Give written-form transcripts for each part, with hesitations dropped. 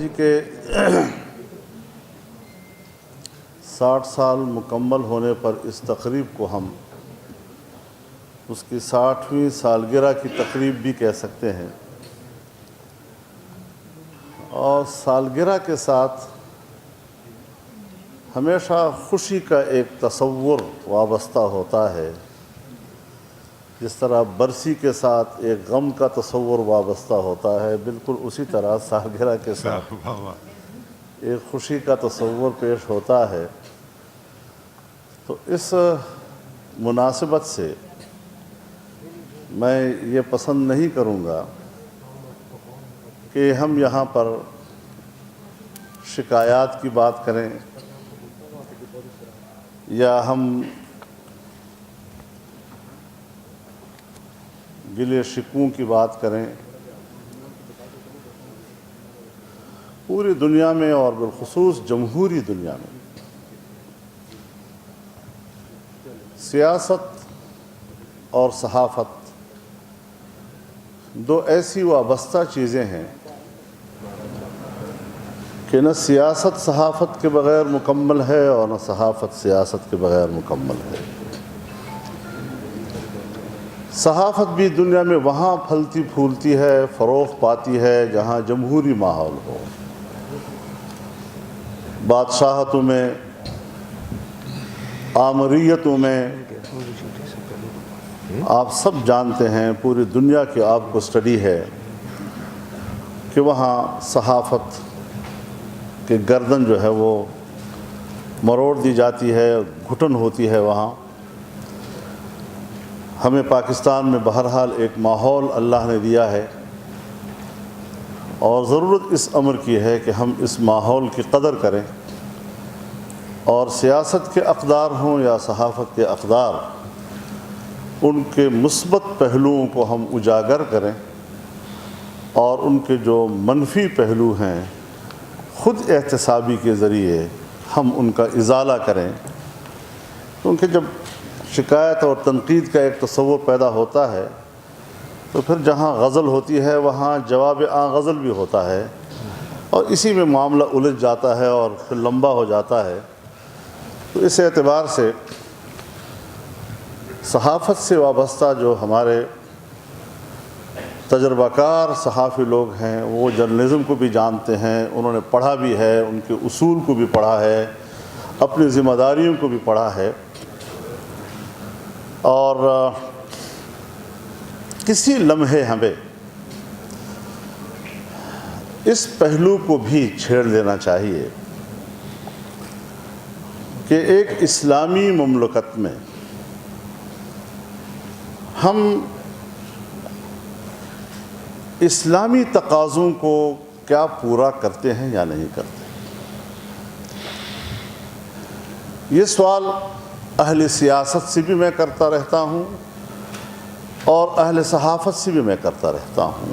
جی کہ 60 سال مکمل ہونے پر اس تقریب کو ہم اس کی 60ویں سالگرہ کی تقریب بھی کہہ سکتے ہیں، اور سالگرہ کے ساتھ ہمیشہ خوشی کا ایک تصور وابستہ ہوتا ہے، جس طرح برسی کے ساتھ ایک غم کا تصور وابستہ ہوتا ہے، بالکل اسی طرح سالگرہ کے ساتھ ایک خوشی کا تصور پیش ہوتا ہے۔ تو اس مناسبت سے میں یہ پسند نہیں کروں گا کہ ہم یہاں پر شکایات کی بات کریں یا ہم گلے شکووں کی بات کریں۔ پوری دنیا میں اور بالخصوص جمہوری دنیا میں سیاست اور صحافت دو ایسی وابستہ چیزیں ہیں کہ نہ سیاست صحافت کے بغیر مکمل ہے اور نہ صحافت سیاست کے بغیر مکمل ہے۔ صحافت بھی دنیا میں وہاں پھلتی پھولتی ہے، فروغ پاتی ہے جہاں جمہوری ماحول ہو۔ بادشاہتوں میں، آمریتوں میں، آپ سب جانتے ہیں، پوری دنیا کی آپ کو سٹڈی ہے کہ وہاں صحافت کی گردن جو ہے وہ مروڑ دی جاتی ہے، گھٹن ہوتی ہے۔ وہاں ہمیں پاکستان میں بہرحال ایک ماحول اللہ نے دیا ہے، اور ضرورت اس امر کی ہے کہ ہم اس ماحول کی قدر کریں، اور سیاست کے اقدار ہوں یا صحافت کے اقدار، ان کے مثبت پہلوؤں کو ہم اجاگر کریں، اور ان کے جو منفی پہلو ہیں خود احتسابی کے ذریعے ہم ان کا ازالہ کریں۔ کیونکہ جب شکایت اور تنقید کا ایک تصور پیدا ہوتا ہے تو پھر جہاں غزل ہوتی ہے وہاں جواب غزل بھی ہوتا ہے، اور اسی میں معاملہ الجھ جاتا ہے اور پھر لمبا ہو جاتا ہے۔ تو اس اعتبار سے صحافت سے وابستہ جو ہمارے تجربہ کار صحافی لوگ ہیں وہ جرنلزم کو بھی جانتے ہیں، انہوں نے پڑھا بھی ہے، ان کے اصول کو بھی پڑھا ہے، اپنی ذمہ داریوں کو بھی پڑھا ہے، اور کسی لمحے ہمیں اس پہلو کو بھی چھیڑ لینا چاہیے کہ ایک اسلامی مملکت میں ہم اسلامی تقاضوں کو کیا پورا کرتے ہیں یا نہیں کرتے۔ یہ سوال اہل سیاست سے بھی میں کرتا رہتا ہوں اور اہل صحافت سے بھی میں کرتا رہتا ہوں۔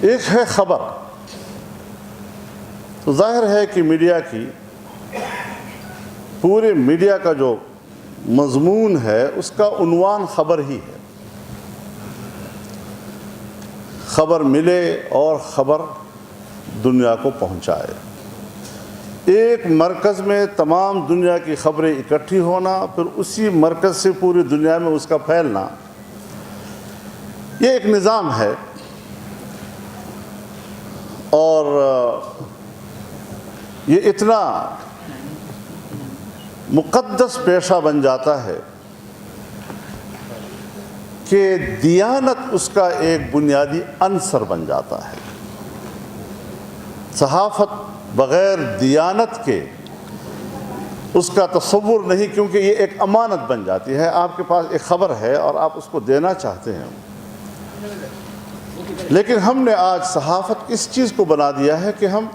ایک ہے خبر، تو ظاہر ہے کہ میڈیا کی، پورے میڈیا کا جو مضمون ہے اس کا عنوان خبر ہی ہے۔ خبر ملے اور خبر دنیا کو پہنچائے، ایک مرکز میں تمام دنیا کی خبریں اکٹھی ہونا، پھر اسی مرکز سے پوری دنیا میں اس کا پھیلنا، یہ ایک نظام ہے، اور یہ اتنا مقدس پیشہ بن جاتا ہے کہ دیانت اس کا ایک بنیادی عنصر بن جاتا ہے۔ صحافت بغیر دیانت کے اس کا تصور نہیں، کیونکہ یہ ایک امانت بن جاتی ہے۔ آپ کے پاس ایک خبر ہے اور آپ اس کو دینا چاہتے ہیں، لیکن ہم نے آج صحافت اس چیز کو بنا دیا ہے کہ ہم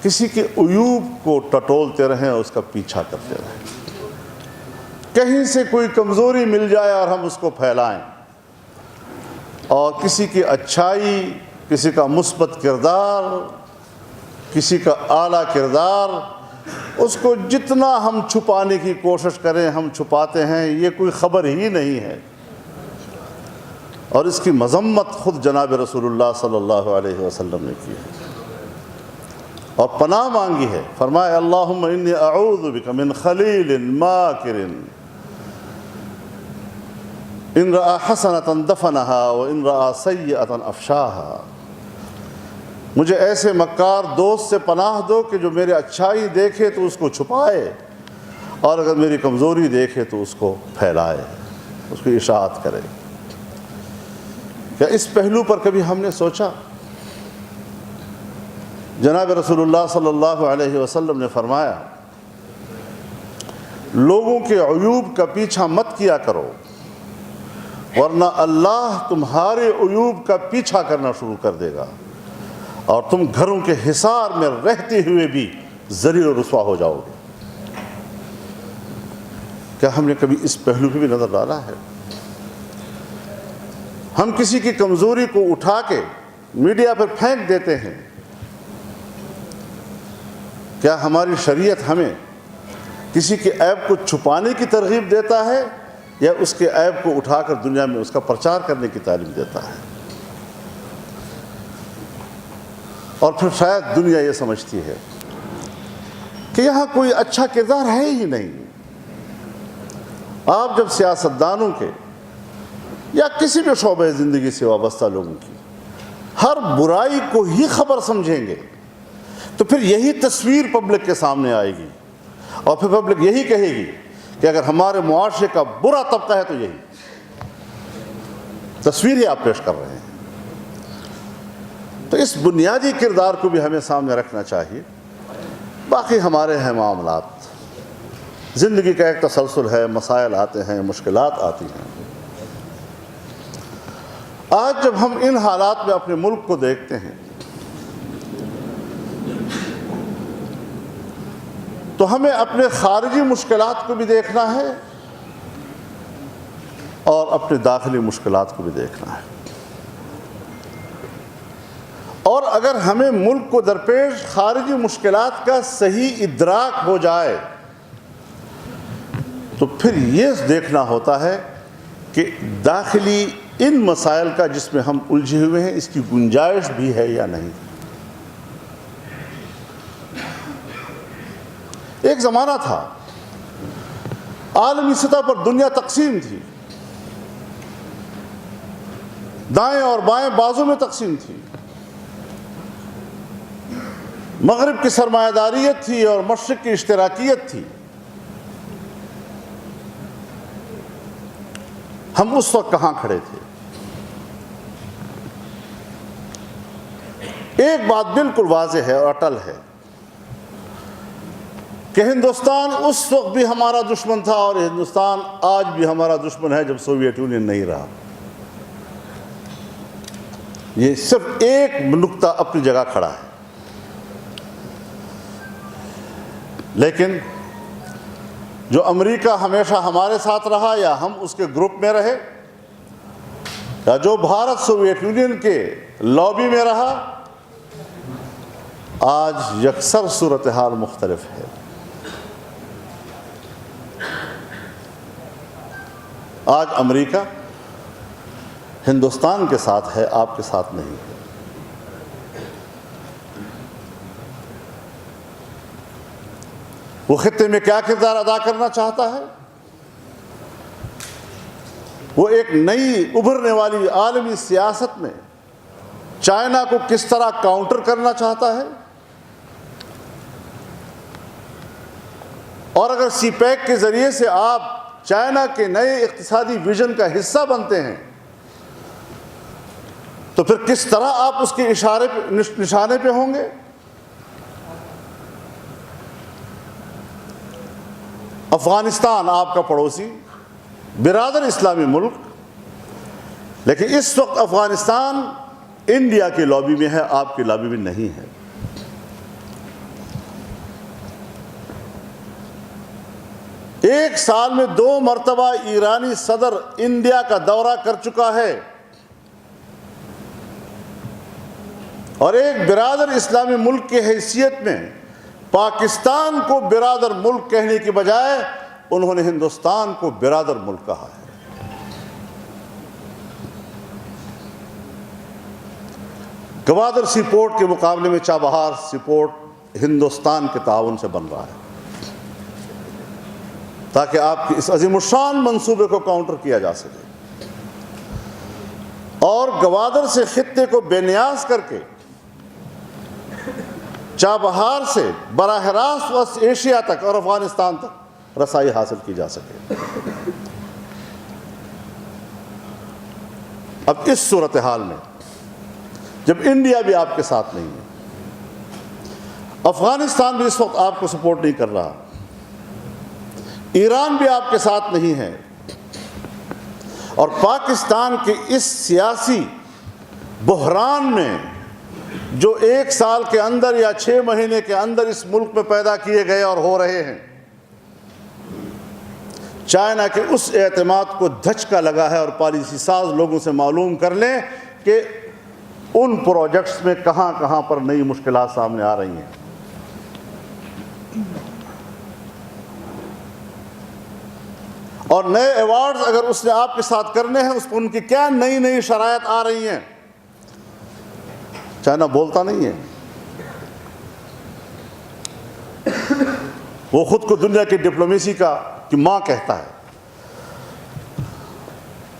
کسی کے عیوب کو ٹٹولتے رہیں اور اس کا پیچھا کرتے رہیں، کہیں سے کوئی کمزوری مل جائے اور ہم اس کو پھیلائیں، اور کسی کی اچھائی، کسی کا مثبت کردار، کسی کا اعلیٰ کردار، اس کو جتنا ہم چھپانے کی کوشش کریں ہم چھپاتے ہیں، یہ کوئی خبر ہی نہیں ہے۔ اور اس کی مذمت خود جناب رسول اللہ صلی اللہ علیہ وسلم نے کی ہے اور پناہ مانگی ہے. فرمایا اللہم انی اعوذ بک من خلیل ماکر ان رأى حسنة دفنها وان رأى سیئة افشاها. مجھے ایسے مکار دوست سے پناہ دو کہ جو میرے اچھائی دیکھے تو اس کو چھپائے اور اگر میری کمزوری دیکھے تو اس کو پھیلائے، اس کو اشاعت کرے. کیا اس پہلو پر کبھی ہم نے سوچا؟ جناب رسول اللہ صلی اللہ علیہ وسلم نے فرمایا لوگوں کے عیوب کا پیچھا مت کیا کرو ورنہ اللہ تمہارے عیوب کا پیچھا کرنا شروع کر دے گا اور تم گھروں کے حصار میں رہتے ہوئے بھی ذلیل و رسوا ہو جاؤ گے. کیا ہم نے کبھی اس پہلو پہ بھی نظر ڈالا ہے؟ ہم کسی کی کمزوری کو اٹھا کے میڈیا پر پھینک دیتے ہیں. کیا ہماری شریعت ہمیں کسی کے عیب کو چھپانے کی ترغیب دیتا ہے یا اس کے عیب کو اٹھا کر دنیا میں اس کا پرچار کرنے کی تعلیم دیتا ہے؟ اور پھر شاید دنیا یہ سمجھتی ہے کہ یہاں کوئی اچھا کردار ہے ہی نہیں. آپ جب سیاستدانوں کے یا کسی بھی شعبہ زندگی سے وابستہ لوگوں کی ہر برائی کو ہی خبر سمجھیں گے تو پھر یہی تصویر پبلک کے سامنے آئے گی اور پھر پبلک یہی کہے گی کہ اگر ہمارے معاشرے کا برا طبقہ ہے تو یہی تصویر ہی آپ پیش کر رہے ہیں. تو اس بنیادی کردار کو بھی ہمیں سامنے رکھنا چاہیے. باقی ہمارے ہیں معاملات، زندگی کا ایک تسلسل ہے، مسائل آتے ہیں، مشکلات آتی ہیں. آج جب ہم ان حالات میں اپنے ملک کو دیکھتے ہیں تو ہمیں اپنے خارجی مشکلات کو بھی دیکھنا ہے اور اپنے داخلی مشکلات کو بھی دیکھنا ہے. اور اگر ہمیں ملک کو درپیش خارجی مشکلات کا صحیح ادراک ہو جائے تو پھر یہ دیکھنا ہوتا ہے کہ داخلی ان مسائل کا جس میں ہم الجھے ہوئے ہیں اس کی گنجائش بھی ہے یا نہیں. ایک زمانہ تھا عالمی سطح پر دنیا تقسیم تھی، دائیں اور بائیں بازو میں تقسیم تھی. مغرب کی سرمایہ داریت تھی اور مشرق کی اشتراکیت تھی. ہم اس وقت کہاں کھڑے تھے؟ ایک بات بالکل واضح ہے اور اٹل ہے کہ ہندوستان اس وقت بھی ہمارا دشمن تھا اور ہندوستان آج بھی ہمارا دشمن ہے جب سوویت یونین نہیں رہا. یہ صرف ایک نقطہ اپنی جگہ کھڑا ہے. لیکن جو امریکہ ہمیشہ ہمارے ساتھ رہا یا ہم اس کے گروپ میں رہے یا جو بھارت سوویت یونین کے لابی میں رہا، آج یکسر صورتحال مختلف ہے. آج امریکہ ہندوستان کے ساتھ ہے، آپ کے ساتھ نہیں ہے. وہ خطے میں کیا کردار ادا کرنا چاہتا ہے؟ وہ ایک نئی ابھرنے والی عالمی سیاست میں چائنا کو کس طرح کاؤنٹر کرنا چاہتا ہے؟ اور اگر سی پیک کے ذریعے سے آپ چائنا کے نئے اقتصادی ویژن کا حصہ بنتے ہیں تو پھر کس طرح آپ اس کے اشارے پہ نشانے پہ ہوں گے؟ افغانستان آپ کا پڑوسی برادر اسلامی ملک، لیکن اس وقت افغانستان انڈیا کی لابی میں ہے، آپ کی لابی میں نہیں ہے. ایک سال میں 2 مرتبہ ایرانی صدر انڈیا کا دورہ کر چکا ہے اور ایک برادر اسلامی ملک کی حیثیت میں پاکستان کو برادر ملک کہنے کی بجائے انہوں نے ہندوستان کو برادر ملک کہا ہے. گوادر سی پورٹ کے مقابلے میں چابہار سی پورٹ ہندوستان کے تعاون سے بن رہا ہے تاکہ آپ کے اس عظیم الشان منصوبے کو کاؤنٹر کیا جا سکے، اور گوادر سے خطے کو بے نیاز کر کے چابہار سے براہ راست وسط ایشیا تک اور افغانستان تک رسائی حاصل کی جا سکے۔ اب اس صورتحال میں جب انڈیا بھی آپ کے ساتھ نہیں ہے، افغانستان بھی اس وقت آپ کو سپورٹ نہیں کر رہا، ایران بھی آپ کے ساتھ نہیں ہے، اور پاکستان کے اس سیاسی بحران میں جو 1 سال کے اندر یا 6 مہینے کے اندر اس ملک میں پیدا کیے گئے اور ہو رہے ہیں، چائنا کے اس اعتماد کو دھچکا لگا ہے، اور پالیسی ساز لوگوں سے معلوم کر لیں کہ ان پروجیکٹس میں کہاں کہاں پر نئی مشکلات سامنے آ رہی ہیں۔ اور نئے ایوارڈز اگر اس نے آپ کے ساتھ کرنے ہیں، اس پر ان کی کیا نئی نئی شرائط آ رہی ہیں۔ چائنا بولتا نہیں ہے، وہ خود کو دنیا کی ڈپلومیسی کی ماں کہتا ہے،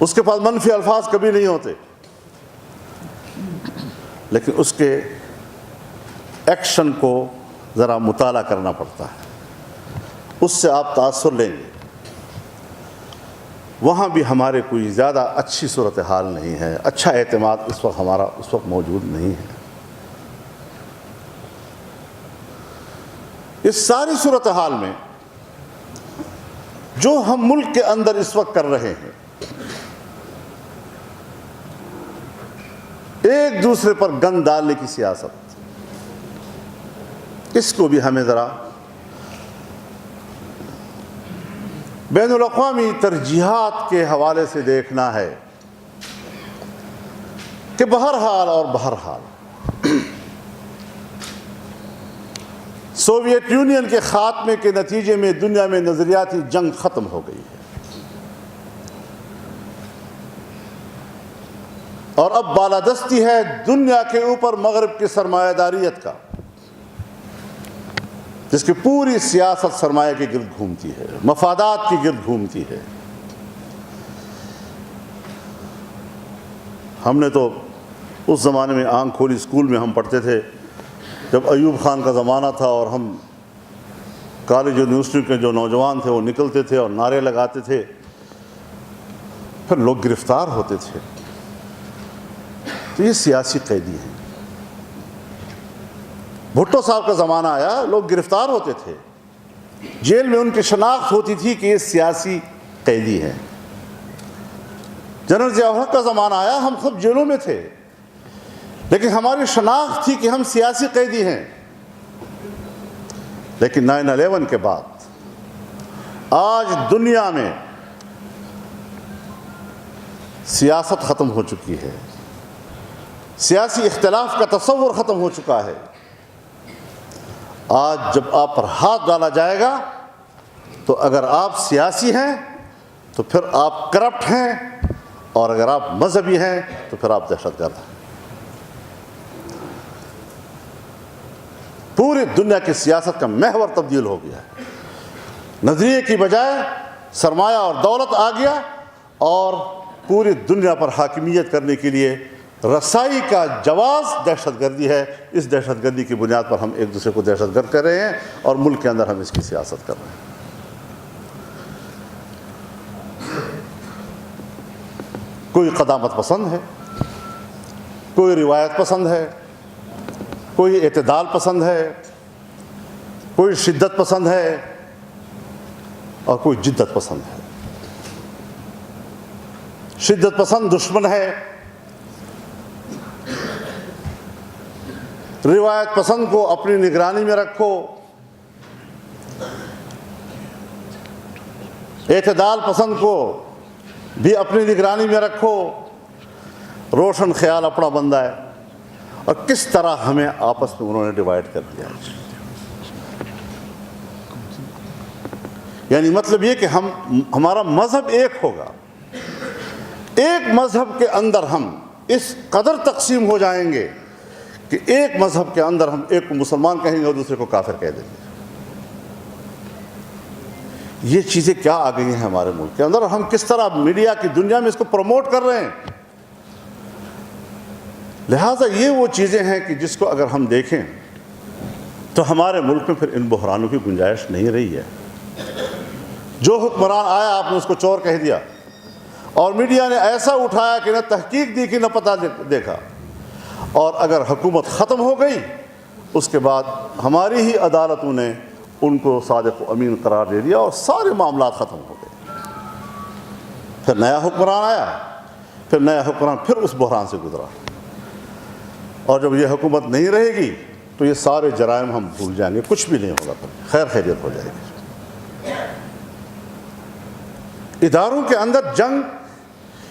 اس کے پاس منفی الفاظ کبھی نہیں ہوتے، لیکن اس کے ایکشن کو ذرا مطالعہ کرنا پڑتا ہے، اس سے آپ تاثر لیں گے۔ وہاں بھی ہمارے کوئی زیادہ اچھی صورتحال نہیں ہے، اچھا اعتماد اس وقت ہمارا موجود نہیں ہے۔ اس ساری صورتحال میں جو ہم ملک کے اندر اس وقت کر رہے ہیں، ایک دوسرے پر گند ڈالنے کی سیاست، اس کو بھی ہمیں ذرا بین الاقوامی ترجیحات کے حوالے سے دیکھنا ہے کہ بہرحال سوویت یونین کے خاتمے کے نتیجے میں دنیا میں نظریاتی جنگ ختم ہو گئی ہے، اور اب بالادستی ہے دنیا کے اوپر مغرب کی سرمایہ داریت کا، جس کی پوری سیاست سرمایہ کے گرد گھومتی ہے، مفادات کی گرد گھومتی ہے۔ ہم نے تو اس زمانے میں آنکھ کھولی، اسکول میں ہم پڑھتے تھے جب ایوب خان کا زمانہ تھا، اور ہم کالج یونیورسٹی کے جو نوجوان تھے وہ نکلتے تھے اور نعرے لگاتے تھے، پھر لوگ گرفتار ہوتے تھے۔ تو یہ سیاسی قیدی ہیں۔ بھٹو صاحب کا زمانہ آیا، لوگ گرفتار ہوتے تھے، جیل میں ان کی شناخت ہوتی تھی کہ یہ سیاسی قیدی ہیں۔ جنرل ضیاء الحق کا زمانہ آیا، ہم سب جیلوں میں تھے، لیکن ہماری شناخت تھی کہ ہم سیاسی قیدی ہیں۔ لیکن 9/11 کے بعد آج دنیا میں سیاست ختم ہو چکی ہے، سیاسی اختلاف کا تصور ختم ہو چکا ہے۔ آج جب آپ پر ہاتھ ڈالا جائے گا تو اگر آپ سیاسی ہیں تو پھر آپ کرپٹ ہیں، اور اگر آپ مذہبی ہیں تو پھر آپ دہشت گرد ہیں۔ پوری دنیا کی سیاست کا محور تبدیل ہو گیا ہے، نظریے کی بجائے سرمایہ اور دولت آ گیا، اور پوری دنیا پر حاکمیت کرنے کے لیے رسائی کا جواز دہشت گردی ہے۔ اس دہشت گردی کی بنیاد پر ہم ایک دوسرے کو دہشت گرد کر رہے ہیں، اور ملک کے اندر ہم اس کی سیاست کر رہے ہیں۔ کوئی قدامت پسند ہے، کوئی روایت پسند ہے، کوئی اعتدال پسند ہے، کوئی شدت پسند ہے، اور کوئی جدت پسند ہے۔ شدت پسند دشمن ہے، روایت پسند کو اپنی نگرانی میں رکھو، اعتدال پسند کو بھی اپنی نگرانی میں رکھو۔ روشن خیال اپنا بندہ ہے، اور کس طرح ہمیں آپس میں انہوں نے ڈیوائیڈ کر دیا۔ یعنی مطلب یہ کہ ہمارا مذہب ایک ہوگا، ایک مذہب کے اندر ہم اس قدر تقسیم ہو جائیں گے کہ ایک مذہب کے اندر ہم ایک کو مسلمان کہیں گے اور دوسرے کو کافر کہہ دیں گے. یہ چیزیں کیا آ گئی ہیں ہمارے ملک کے اندر، اور ہم کس طرح میڈیا کی دنیا میں اس کو پروموٹ کر رہے ہیں. لہٰذا یہ وہ چیزیں ہیں کہ جس کو اگر ہم دیکھیں تو ہمارے ملک میں پھر ان بحرانوں کی گنجائش نہیں رہی ہے. جو حکمران آیا آپ نے اس کو چور کہہ دیا، اور میڈیا نے ایسا اٹھایا کہ نہ تحقیق دی کہ نہ پتہ دیکھا. اور اگر حکومت ختم ہو گئی اس کے بعد ہماری ہی عدالتوں نے ان کو صادق و امین قرار دے دیا اور سارے معاملات ختم ہو گئے. پھر نیا حکمران آیا، پھر نیا حکمران پھر اس بحران سے گزرا، اور جب یہ حکومت نہیں رہے گی تو یہ سارے جرائم ہم بھول جائیں گے، کچھ بھی نہیں ہوگا، پھر خیر خیریت ہو جائے گی. اداروں کے اندر جنگ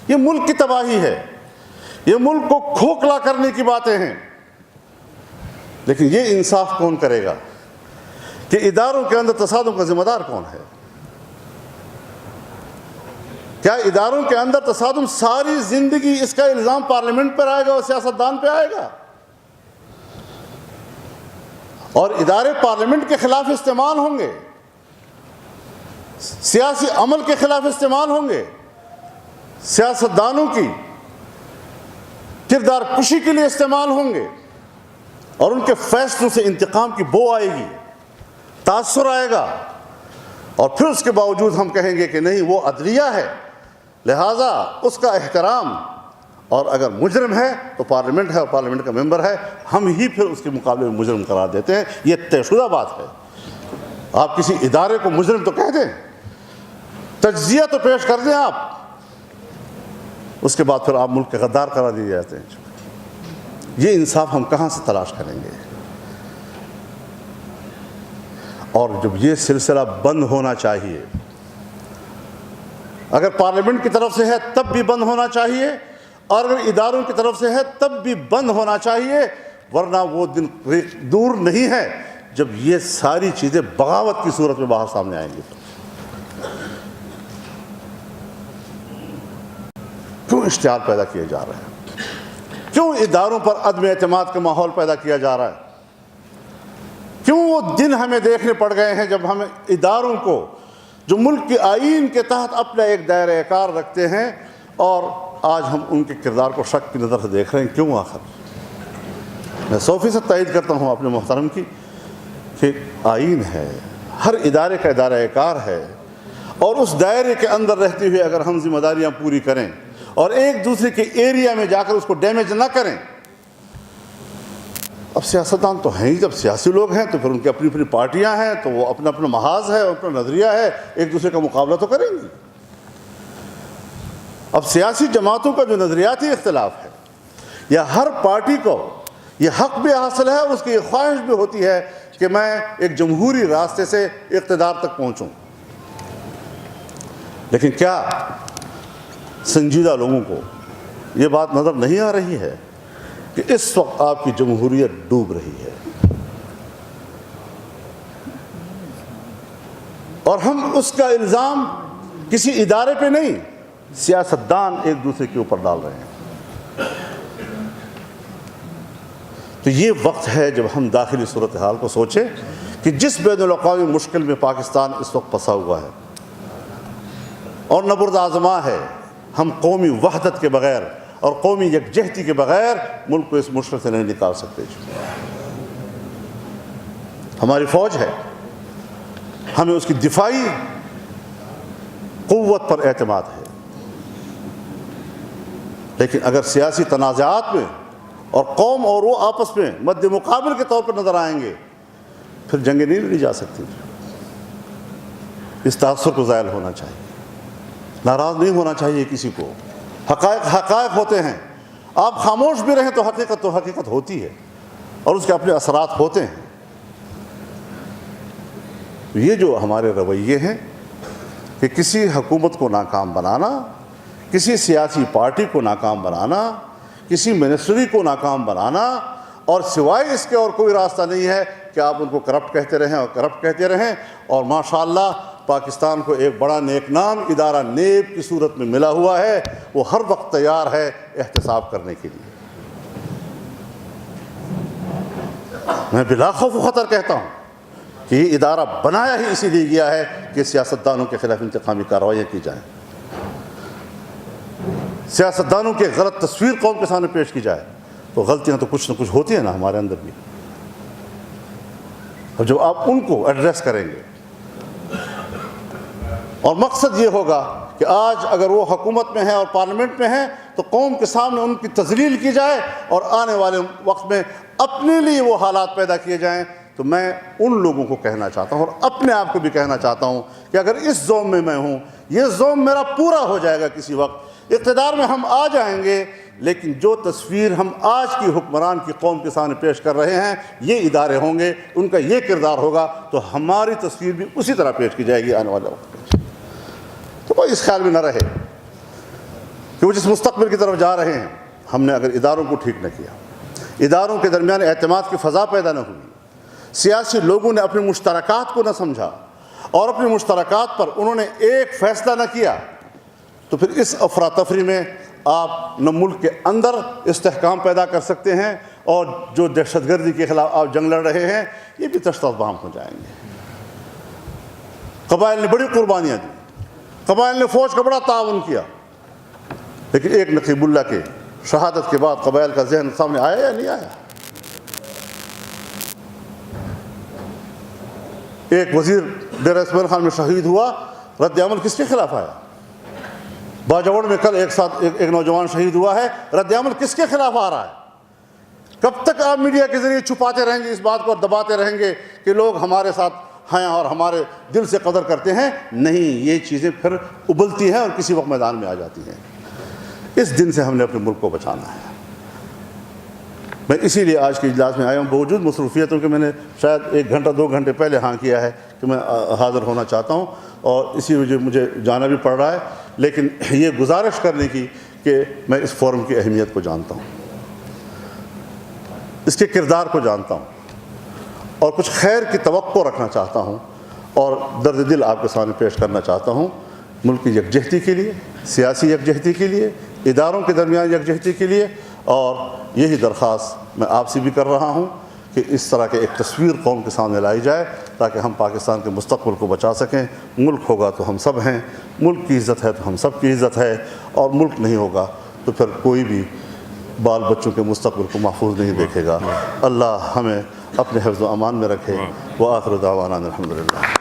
یہ ملک کی تباہی ہے، یہ ملک کو کھوکھلا کرنے کی باتیں ہیں. لیکن یہ انصاف کون کرے گا کہ اداروں کے اندر تصادم کا ذمہ دار کون ہے؟ کیا اداروں کے اندر تصادم ساری زندگی اس کا الزام پارلیمنٹ پر آئے گا اور سیاستدان پہ آئے گا، اور ادارے پارلیمنٹ کے خلاف استعمال ہوں گے، سیاسی عمل کے خلاف استعمال ہوں گے، سیاستدانوں کی کردار کشی کے لیے استعمال ہوں گے، اور ان کے فیصلوں سے انتقام کی بو آئے گی، تاثر آئے گا، اور پھر اس کے باوجود ہم کہیں گے کہ نہیں وہ عدلیہ ہے، لہٰذا اس کا احترام، اور اگر مجرم ہے تو پارلیمنٹ ہے اور پارلیمنٹ کا ممبر ہے، ہم ہی پھر اس کے مقابلے میں مجرم قرار دیتے ہیں. یہ طے شدہ بات ہے. آپ کسی ادارے کو مجرم تو کہہ دیں، تجزیہ تو پیش کر دیں آپ، اس کے بعد پھر آپ ملک کے غدار قرار دیے جاتے ہیں. یہ انصاف ہم کہاں سے تلاش کریں گے؟ اور جب یہ سلسلہ بند ہونا چاہیے، اگر پارلیمنٹ کی طرف سے ہے تب بھی بند ہونا چاہیے، اور اگر اداروں کی طرف سے ہے تب بھی بند ہونا چاہیے، ورنہ وہ دن دور نہیں ہے جب یہ ساری چیزیں بغاوت کی صورت میں باہر سامنے آئیں گی. کیوں اشتعال پیدا کیے جا رہے ہیں؟ کیوں اداروں پر عدم اعتماد کا ماحول پیدا کیا جا رہا ہے؟ کیوں وہ دن ہمیں دیکھنے پڑ گئے ہیں جب ہم اداروں کو جو ملک کے آئین کے تحت اپنا ایک دائرہ کار رکھتے ہیں، اور آج ہم ان کے کردار کو شک کی نظر سے دیکھ رہے ہیں؟ کیوں؟ آخر میں 100% تائید کرتا ہوں اپنے محترم کی کہ آئین ہے، ہر ادارے کا دائرہ کار ہے، اور اس دائرے کے اندر رہتے ہوئے اگر ہم ذمہ داریاں پوری کریں اور ایک دوسرے کے ایریا میں جا کر اس کو ڈیمیج نہ کریں. اب سیاستدان تو ہیں ہی، جب سیاسی لوگ ہیں تو پھر ان کی اپنی اپنی پارٹیاں ہیں، تو وہ اپنا اپنا محاذ ہے، اپنا نظریہ ہے، ایک دوسرے کا مقابلہ تو کریں گی. اب سیاسی جماعتوں کا جو نظریاتی اختلاف ہے، یا ہر پارٹی کو یہ حق بھی حاصل ہے اور اس کی یہ خواہش بھی ہوتی ہے کہ میں ایک جمہوری راستے سے اقتدار تک پہنچوں. لیکن کیا سنجیدہ لوگوں کو یہ بات نظر نہیں آ رہی ہے کہ اس وقت آپ کی جمہوریت ڈوب رہی ہے، اور ہم اس کا الزام کسی ادارے پہ نہیں، سیاستدان ایک دوسرے کے اوپر ڈال رہے ہیں. تو یہ وقت ہے جب ہم داخلی صورتحال کو سوچیں کہ جس بین الاقوامی مشکل میں پاکستان اس وقت پھنسا ہوا ہے اور نبرد آزما ہے، ہم قومی وحدت کے بغیر اور قومی یکجہتی کے بغیر ملک کو اس مشکل سے نہیں نکال سکتے. ہماری فوج ہے، ہمیں اس کی دفاعی قوت پر اعتماد ہے، لیکن اگر سیاسی تنازعات میں اور قوم اور وہ آپس میں مد مقابل کے طور پر نظر آئیں گے، پھر جنگیں نہیں لڑی جا سکتی. اس تاثر کو زائل ہونا چاہیے، ناراض نہیں ہونا چاہیے کسی کو. حقائق حقائق ہوتے ہیں، آپ خاموش بھی رہیں تو حقیقت ہوتی ہے، اور اس کے اپنے اثرات ہوتے ہیں. یہ جو ہمارے رویے ہیں کہ کسی حکومت کو ناکام بنانا، کسی سیاسی پارٹی کو ناکام بنانا، کسی منسٹری کو ناکام بنانا، اور سوائے اس کے اور کوئی راستہ نہیں ہے کہ آپ ان کو کرپٹ کہتے رہیں اور کرپٹ کہتے رہیں. اور ماشاءاللہ پاکستان کو ایک بڑا نیک نام ادارہ نیب کی صورت میں ملا ہوا ہے، وہ ہر وقت تیار ہے احتساب کرنے کے لیے. میں بلا خوف و خطر کہتا ہوں کہ یہ ادارہ بنایا ہی اسی لیے گیا ہے کہ سیاستدانوں کے خلاف انتقامی کارروائیاں کی جائیں، سیاستدانوں کی غلط تصویر قوم کے سامنے پیش کی جائے۔ تو غلطیاں تو کچھ نہ کچھ ہوتی ہیں نا ہمارے اندر بھی، اور جب آپ ان کو ایڈریس کریں گے، اور مقصد یہ ہوگا کہ آج اگر وہ حکومت میں ہیں اور پارلیمنٹ میں ہیں تو قوم کے سامنے ان کی تذلیل کی جائے اور آنے والے وقت میں اپنے لیے وہ حالات پیدا کیے جائیں۔ تو میں ان لوگوں کو کہنا چاہتا ہوں اور اپنے آپ کو بھی کہنا چاہتا ہوں کہ اگر اس زوم میں ہوں، یہ زوم میرا پورا ہو جائے گا، کسی وقت اقتدار میں ہم آ جائیں گے، لیکن جو تصویر ہم آج کی حکمران کی قوم کے سامنے پیش کر رہے ہیں، یہ ادارے ہوں گے، ان کا یہ کردار ہوگا، تو ہماری تصویر بھی اسی طرح پیش کی جائے گی آنے والے وقت میں۔ تو کوئی اس خیال میں نہ رہے کہ وہ جس مستقبل کی طرف جا رہے ہیں، ہم نے اگر اداروں کو ٹھیک نہ کیا، اداروں کے درمیان اعتماد کی فضا پیدا نہ ہوئی، سیاسی لوگوں نے اپنے مشترکات کو نہ سمجھا اور اپنی مشترکات پر انہوں نے ایک فیصلہ نہ کیا، تو پھر اس افراتفری میں آپ نہ ملک کے اندر استحکام پیدا کر سکتے ہیں، اور جو دہشت گردی کے خلاف آپ جنگ لڑ رہے ہیں یہ بھی تشت و بام ہو جائیں گے۔ قبائل نے بڑی قربانیاں دی، قبائل نے فوج کا بڑا تعاون کیا، لیکن ایک نقیب اللہ کے شہادت کے بعد قبائل کا ذہن سامنے آیا یا نہیں آیا؟ ایک وزیر ڈیرہ اسماعیل خان میں شہید ہوا، رد عمل کس کے خلاف آیا؟ باجوڑ میں کل ایک نوجوان شہید ہوا ہے، رد عمل کس کے خلاف آ رہا ہے؟ کب تک آپ میڈیا کے ذریعے چھپاتے رہیں گے اس بات کو اور دباتے رہیں گے کہ لوگ ہمارے ساتھ ہیں اور ہمارے دل سے قدر کرتے ہیں؟ نہیں، یہ چیزیں پھر ابلتی ہیں اور کسی وقت میدان میں آ جاتی ہیں۔ اس دن سے ہم نے اپنے ملک کو بچانا ہے۔ میں اسی لیے آج کے اجلاس میں آیا ہوں، باوجود مصروفیتوں کے میں نے شاید 1 گھنٹہ 2 گھنٹے پہلے ہاں کیا ہے کہ میں حاضر ہونا چاہتا ہوں، اور اسی وجہ مجھے جانا بھی پڑ رہا ہے، لیکن یہ گزارش کرنے کی کہ میں اس فورم کی اہمیت کو جانتا ہوں، اس کے کردار کو جانتا ہوں، اور کچھ خیر کی توقع رکھنا چاہتا ہوں، اور درد دل آپ کے سامنے پیش کرنا چاہتا ہوں، ملک کی یکجہتی کے لیے، سیاسی یکجہتی کے لیے، اداروں کے درمیان یکجہتی کے لیے، اور یہی درخواست میں آپ سے بھی کر رہا ہوں کہ اس طرح کے ایک تصویر قوم کے سامنے لائی جائے تاکہ ہم پاکستان کے مستقبل کو بچا سکیں۔ ملک ہوگا تو ہم سب ہیں، ملک کی عزت ہے تو ہم سب کی عزت ہے، اور ملک نہیں ہوگا تو پھر کوئی بھی بال بچوں کے مستقبل کو محفوظ نہیں دیکھے گا۔ اللہ ہمیں اپنے حفظ و امان میں رکھے۔ وآخر دعوانا الحمدللہ۔